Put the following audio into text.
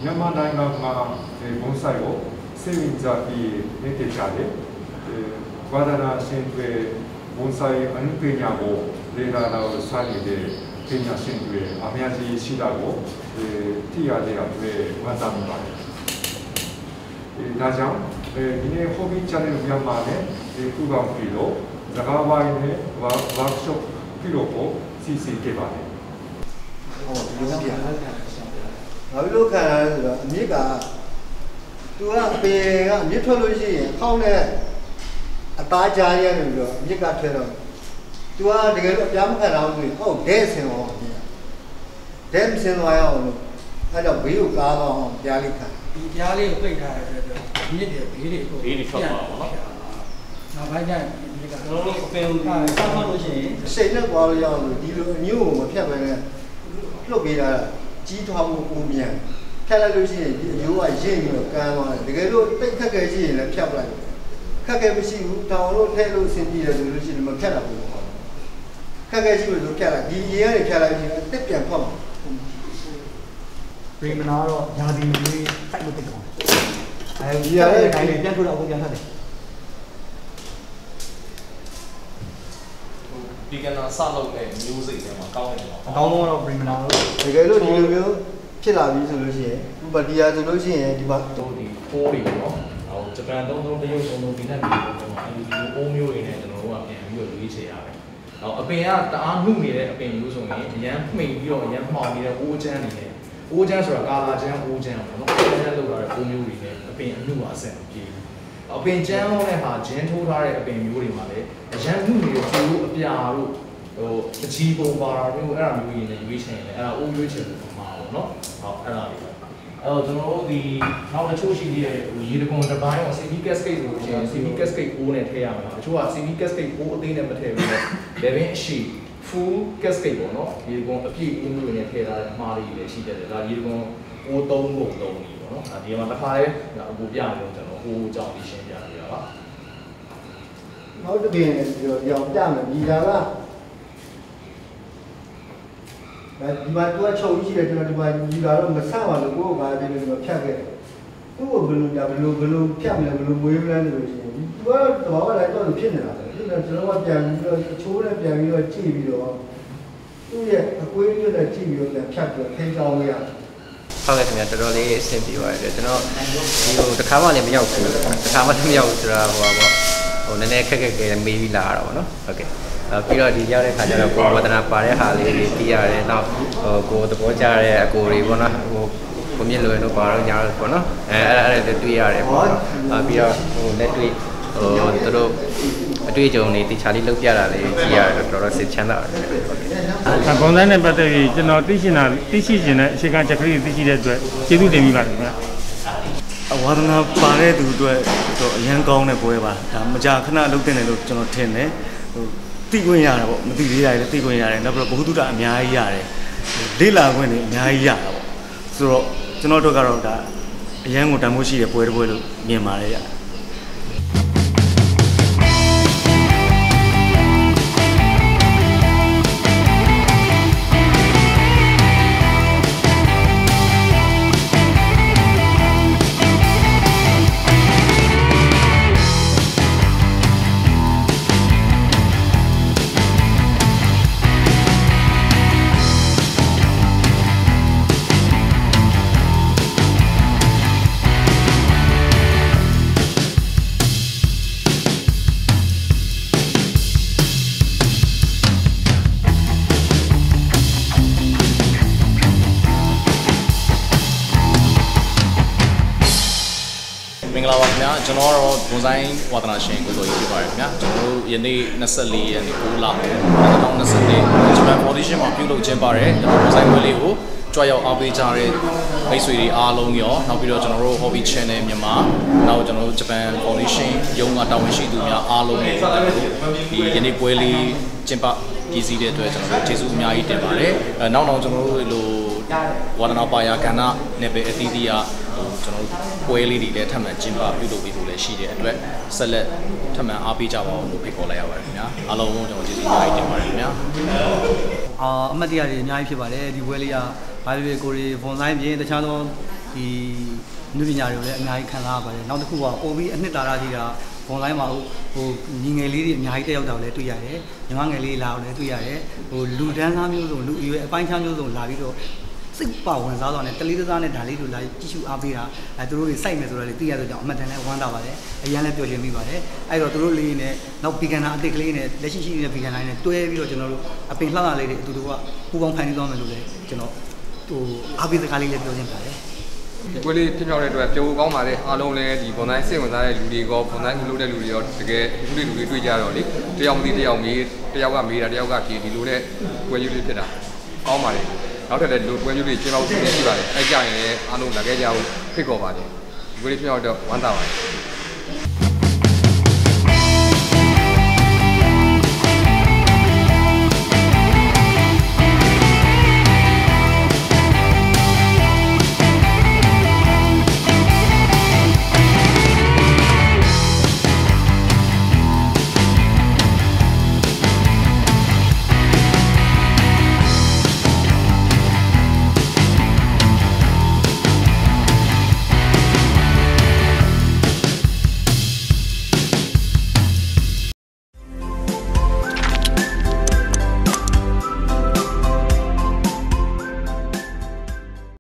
မြန်မာနိုင်ငံမှာဘွန်ဆိုင်ကိုစိတ်ဝင်စားပြီးနေတဲ့ကြတယ်ဝါဒနာရှင်တွေဘွန်ဆိုင်အနုပညာကိုလေ့လာတော့စနေတဲ့ပညာရှင်တွေအများကြီးရှိတာကိုသိရတဲ့အတွက်ဝမ်းသာမိပါတယ်ဒါကြောင့်ဒီနေ့ hobby channel မြန်မာနဲ့ပူးပေါင်းပြီးတော့စကားဝိုင်းနဲ့ workshop ပြုလုပ်ဖို့စီစဉ်ခဲ့ပါတယ်ဟုတ်ဒီလိုပြန်ဘာလို့ခံရလဲဆိုတော့အမြစ်ကသူကအပေကအမြစ်ထွက်လို့ရှိရင်ခေါင်းနဲ့အသားကြားရတယ်ပြီးတော့အမြစ်ကထွက်တော့သူကတကယ်လို့အပြားမခံတော့ဘူးဟုတ်ဒဲဆင်အောင်ဒဲဆင်သွားရအောင်လို့အဲ့တော့ဘေးကိုကားတော့အောင်ပြားလေးခံဒီပြားလေးကိုပိတ်ထားတဲ့အတွက်မြစ်တွေဘေးတွေထွက်သွားပါတော့နောက်ပိုင်းကျရင်ဒီကကျွန်တော်တို့အပင်ကိုဆောက်လို့ရှိရင်စိတ်နဲ့ပွားလို့ရအောင်လို့ဒီလိုအမျိုးကိုမဖြတ်ပဲနဲ့လှုပ်ပေးတာကြီးထွားမှုပုံမြန်ဖြတ်လိုက်လို့ရှိရင်ဒီအမျိုးကရင့်ပြီးတော့ကန်းသွားတယ်တကယ်လို့တိတ်ခက်ခဲရှိရင်လည်းဖြတ်ပလိုက်ခက်ခဲမရှိဘူးတောင်လို့ထဲလို့ဆင်းပြီးတယ်ဆိုလို့ရှိရင်မဖြတ်တာဘူးခက်ခဲရှိလို့ဆိုဖြတ်လိုက်ဒီရေကနေဖြတ်လိုက်ရင်အစ်ပြန်ဖောက်ပြင်မနာတော့ညာဒီလေးစိုက်လို့တိတ်ကောင်းအဲဒီရတဲ့ခိုင်လေးပြန်ထုတ်တော့အခုပြန်ထပ်တယ်ဒီကနေ့စလုပ်တဲ့ music တွေမှာကောင်းတယ်အကောင်းဆုံးကတော့ ပြင်မနာတော့တကယ်လို့ဒီလိုမျိုးဖြစ်လာပြီဆိုလို့ရှိရင်ဥပဒေရဆိုလို့ရှိရင်ဒီမှာတို့ဒီပိုးတွေပေါ့ဟိုဂျပန်သုံးတရုတ်သုံးဒီနဲ့ဒီလိုပေါ့အဲဒီပိုးမျိုးတွေနဲ့ကျွန်တော်တို့ကပြန်ပြီးတော့ရွေးချယ်ရတယ်အပင်ကတအားနှုတ်နေတဲ့အပင်မျိုးဆိုရင်အရန်မှိန်ပြီးတော့အရန်မှောင်နေတဲ့အိုးချမ်းနေတယ်အိုးချမ်းဆိုတာကာလာချမ်းအိုးချမ်းပေါ့နော်အိုးချမ်းလောက်လာတဲ့ပိုးမျိုးတွေနဲ့အပင်အနှုတ်ပါဆက်ပြေးအပင်ချမ်းလုံးနဲ့ဟာဂျင်းထိုးထားတဲ့အပင်မျိုးတွေမှာလည်းအရန်နှုတ်နေတဲ့ကျိုးအပြာတို့ဟိုတကြီးပုံပါတာမျိုးအဲ့ဒါမျိုးရင်းနဲ့ရွေးချယ်တယ်အဲ့ဒါအိုးရွေးချယ်လို့မှာပေါ့နော်ဟုတ်အဲ့ဒါလေးအဲ့တော့ကျွန်တော်တို့ဒီနောက်တစ်ချို့ရှိသေးတယ်ရေတကွန်တစ်ပိုင်းကို CV cascade ဆိုလို့ရှိရင် CV cascade အိုးနဲ့ထည့်ရမှာတချို့က CV cascade အိုးအသေးနဲ့မထည့်ဘူးလေlevel အရှိ full cascade ပေါ့နော်ရေတကွန်အပြည့်အိုးမျိုးနဲ့ထည့်ထားတဲ့အမှားလေးတွေရှိတတ်တယ်ဒါရေတကွန်အိုး3ပုံ3နေပေါ့နော်ဒီမှာတစ်ခါလေးအပူပြလို့ကျွန်တော်ဟိုးကြောင်ပြီးရှင်းပြရတာပါနောက်တစ်ပြင်ရောင်ပြမယ်ဒီကဒီမှာသူကချုပ်ရှိတယ်ကျွန်တော်ဒီမှာဒီကတော့မဆပါလို့ကိုယ်ကဒီလိုဖြတ်ခဲ့သူ့ကိုဘယ်လိုဖြတ်မလဲဘယ်လိုမွေးမလဲလို့ရှိရင်သူကတဘာဝလိုက်တော့ဖြစ်နေတာပဲဒီကကျွန်တော်ကပြန်ပြီးတော့ချိုးနဲ့ပြန်ပြီးတော့ကြည့်ပြီးတော့သူ့ရဲ့အကွေးမျိုးနဲ့ကြည့်ပြီးတော့ပြန်ဖြတ်ပြီးတော့ထိန်းချောင်းရဟုတ်ကဲ့ခင်ဗျာတော်တော်လေးအဆင်ပြေပါတယ်ကျွန်တော်ဒီဟိုတစ်ခါမှလည်းမရောက်ဘူးတစ်ခါမှလည်းမရောက်ဘူးဆိုတာဟိုနည်းနည်းခက်မေးပြီးလာတာပေါ့နော်ဟုတ်ကဲ့ပြီးတော့ဒီရောက်တဲ့ခါကျတော့ကိုဝဒနာပါတဲ့ဟာလေးတွေသိရတယ်နောက်ကိုသဘောကျတဲ့အကိုတွေပေါ့နော်ကိုမြင့်လွယ်တို့ပါတော့ညာတော့ပေါ့နော်အဲ့ဒါတွေ့ရတယ်ပေါ့နော်ပြီးတော့လက်တွေ့သူတို့အတွေ့အကြုံတွေတခြားလေးလုပ်ပြတာလေးကြည့်ရတော့တော်တော်စိတ်ချမ်းသာတယ်ဟုတ်ကဲ့ဘုံတိုင်းနဲ့ပတ်သက်ပြီးကျွန်တော်သိရှိခြင်းနဲ့အခြေခံချက်ကလေးသိရှိတဲ့အတွက်ကျေးဇူးတင်မိပါတယ်ခင်ဗျာဝါဒနာပါတဲ့သူအတွက်တော့အရန်ကောင်းတဲ့ပွဲပါဒါမကြာခဏလုပ်တင်တယ်လို့ကျွန်တော်ထင်တယ်သိခွင့်ရတာပေါ့မသိသေးတာလည်းသိခွင့်ရတယ်နောက်ပြီးတော့ဘုဟုတ္တအများကြီးရတယ်လေ့လာခွင့်တွေအများကြီးရတာပေါ့ဆိုတော့ကျွန်တော်တို့ကတော့ဒါအရန်ကိုတန်ဖိုးရှိတဲ့ပွဲတစ်ပွဲလို့မြင်ပါတယ်ဗျမင်္ဂလာပါခင်ဗျာကျွန်တော်တော့ဘွန်ဆိုင်ဝါသနာရှင်ကိုဆိုရေးပြပါတယ်ခင်ဗျာကျွန်တော်တို့ယနေ့24ရက်နေ့9လ2024ဂျပန် audition မှာပြုလုပ်ခြင်းပါတယ်ကျွန်တော်ဘွန်ဆိုင်ပွဲလေးကိုကြွရောက်အားပေးကြတဲ့မိတ်ဆွေတွေအားလုံးရောနောက်ပြီးတော့ကျွန်တော်တို့ hobby channel မြန်မာနောက်ကျွန်တော်တို့ဂျပန် audition ရုံးကတာဝန်ရှိသူများအားလုံးကိုဒီယနေ့ပွဲလေးကျင်းပပြည်စည်းတဲ့အတွက်ကျွန်တော်တို့ကျေးဇူးအများကြီးတင်ပါတယ်နောက်ကျွန်တော်တို့လိုဝါဒနာပါယာကဏ္ဍနဲ့ပဲအသီးသီးကျွန်တော်တို့ပွဲလေးတွေလည်းထပ်မံကျင်းပပြုလုပ်ပေးဖို့လည်းရှိတဲ့အတွက်ဆက်လက်ထပ်မံအားပေးကြပါအောင်လို့ဖိတ်ခေါ်လိုက်ရပါတယ်ခင်ဗျာအားလုံးကျွန်တော်ကျေးဇူးအများကြီးတင်ပါတယ်ခင်ဗျာအမှတ်တရတွေအများကြီးဖြစ်ပါတယ်ဒီပွဲလေးကဘာဖြစ်ကိုရီဘွန်ဆိုင်ပြင်တခြားသော ဒီလူပညာတွေကိုလည်းအများကြီးခံစားရပါတယ်နောက်တစ်ခုကပိုပြီးအနှစ်သာရကြီးတာဘွန်လိုင်းမှာဟိုညီငယ်လေးတွေအများကြီးတက်ရောက်တာလည်းတွေ့ရတယ်ညီမငယ်လေးလာတော့လည်းတွေ့ရတယ်ဟိုလူတန်းစားမျိုးစုံလူအရွယ်အပိုင်းခြားမျိုးစုံလာပြီးတော့စိတ်ပါဝင်စားတော့နဲ့တလေးစားနဲ့ဒါလေးတို့လာကြည့်ရှုအားပေးတာသူတို့တွေစိုက်မယ်ဆိုတော့လေသိရတဲ့ကြောင့်အမှတ်တမ်းနဲ့ဝမ်းသာပါတယ်အရင်လည်းပြောချင်မိပါတယ်အဲ့တော့သူတို့လေးနဲ့နောက်ပီကန်နာအစ်စ်ကလေးနဲ့လက်ရှိရှိနေတဲ့ပီကန်နာနဲ့တွဲပြီးတော့ကျွန်တော်တို့အပင်လှလှလေးတွေအတူတူကပူပေါင်းဖန်တီးသွားမယ်လို့လည်းကျွန်တော်ဟိုအားပေးစကားလေးလည်းပြောချင်ပါတယ်ဒီပွဲလေးဖြစ်မြောက်တဲ့အတွက်ပျော်ကောင်းပါလေအားလုံးလည်းဒီဘွန်တိုင်းစိတ်ဝင်စားတဲ့လူတွေရောဘွန်တိုင်းလုပ်တဲ့လူတွေရောတကယ်အခုလေးလူတွေတွေ့ကြတော့လေတယောက်မသိတယောက်မေးတယောက်ကမေးတာတယောက်ကဖြေဒီလိုနဲ့ပွဲလေးဖြစ်တာကောင်းပါလေနောက်ထပ်လည်းဒီလိုပွဲလေးကျင်းပဖို့ရှိပါတယ်အဲ့ကြရင်လည်းအားလုံးလာခဲ့ကြဖို့ဖိတ်ခေါ်ပါတယ်ဒီပွဲလေးဖြစ်မြောက်တော့ဝမ်းသာပါတယ်